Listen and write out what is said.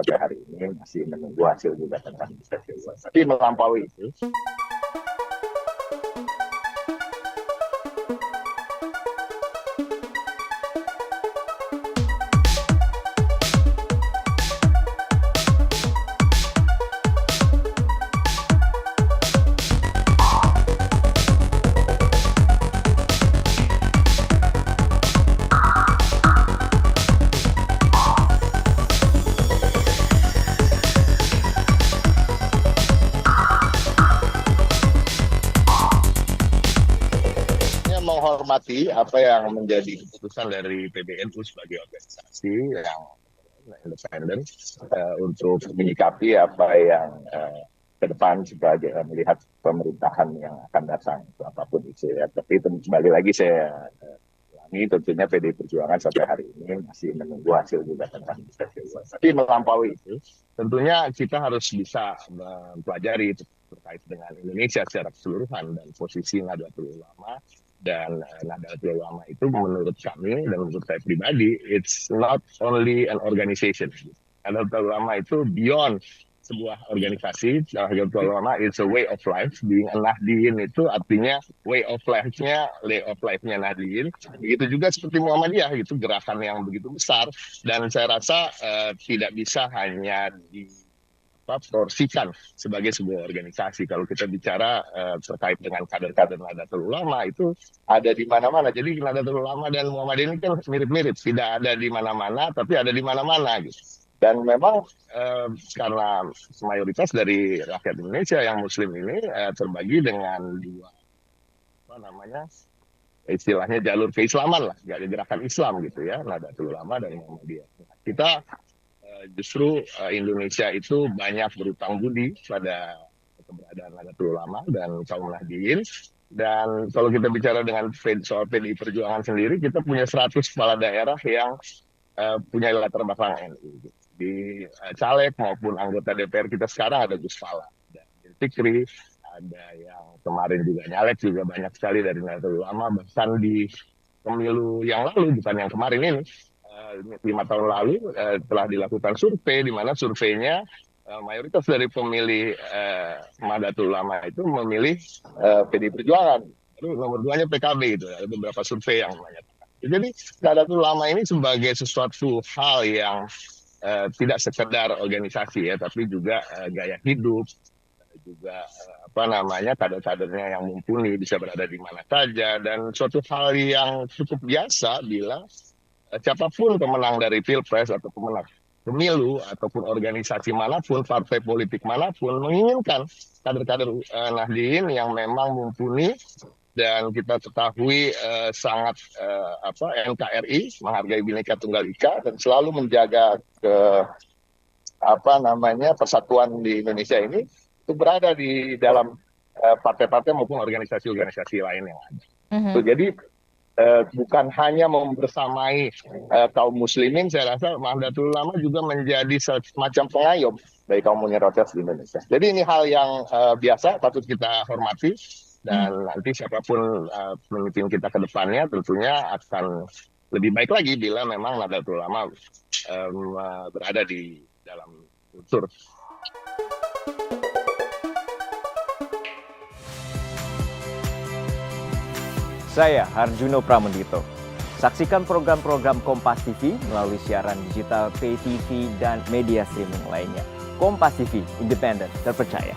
sampai hari ini masih menunggu hasil gugatan kami. Tapi melampaui itu, menghormati apa yang menjadi keputusan dari PBNU sebagai organisasi yang independen untuk menyikapi apa yang ke depan sebagai melihat pemerintahan yang akan datang apapun itu ya. Tapi kembali lagi saya ulangi, tentunya PDI Perjuangan sampai hari ini masih menunggu hasil gugatan kami. Tapi melampaui itu, tentunya kita harus bisa mempelajari terkait dengan Indonesia secara keseluruhan dan posisi Nahdlatul Ulama. Dan Nahdlatul Ulama itu menurut kami dan menurut saya pribadi, it's not only an organization. Nahdlatul Ulama itu beyond sebuah organisasi. Nahdlatul Ulama is a way of life. Being a Nahdliyin itu artinya way of life-nya Nahdliyin. Begitu juga seperti Muhammadiyah, itu gerakan yang begitu besar. Dan saya rasa tidak bisa hanya porsikan sebagai sebuah organisasi. Kalau kita bicara terkait dengan kader-kader Nahdlatul Ulama itu ada di mana-mana. Jadi Nahdlatul Ulama dan Muhammadiyah ini kan mirip-mirip, tidak ada di mana-mana tapi ada di mana-mana gitu. Dan memang karena mayoritas dari rakyat Indonesia yang Muslim ini terbagi dengan dua istilahnya jalur keislaman lah, gerakan Islam gitu ya, Nahdlatul Ulama dan Muhammadiyah. Kita justru Indonesia itu banyak berutang budi pada keberadaan Nahdlatul Ulama dan kaum Nahdliyin. Dan kalau kita bicara dengan soal PDI Perjuangan sendiri, kita punya 100 kepala daerah yang punya latar belakang NU. Di caleg maupun anggota DPR kita sekarang ada Gus Fala, ada Fikri, ada yang kemarin juga nyalek juga banyak sekali dari Nahdlatul Ulama. Bahkan di pemilu yang lalu, bukan yang kemarin ini, 5 tahun lalu telah dilakukan survei, di mana surveinya mayoritas dari pemilih Nahdlatul Ulama itu memilih PDI Perjuangan. Lalu nomor 2-nya PKB itu, ada beberapa survei yang menyatakan. Jadi Nahdlatul Ulama ini sebagai sesuatu hal yang tidak sekedar organisasi ya, tapi juga gaya hidup, juga kader-kadernya yang mumpuni bisa berada di mana saja, dan suatu hal yang cukup biasa bila siapapun pemenang dari Pilpres atau pemenang pemilu ataupun organisasi manapun, partai politik manapun menginginkan kader-kader Nahdliyin yang memang mumpuni. Dan kita ketahui sangat NKRI, menghargai Bhinneka Tunggal Ika, dan selalu menjaga persatuan di Indonesia ini itu berada di dalam partai-partai maupun organisasi-organisasi lain yang ada. Jadi bukan hanya membersamai kaum muslimin, saya rasa Nahdlatul Ulama juga menjadi semacam pengayom dari kaum minoritas di Indonesia. Jadi ini hal yang biasa, patut kita hormati. Dan nanti siapapun pemimpin kita ke depannya tentunya akan lebih baik lagi bila memang Nahdlatul Ulama berada di dalam unsur. Saya Harjuno Pramendito. Saksikan program-program Kompas TV melalui siaran digital, pay TV, dan media streaming lainnya. Kompas TV, independen, terpercaya.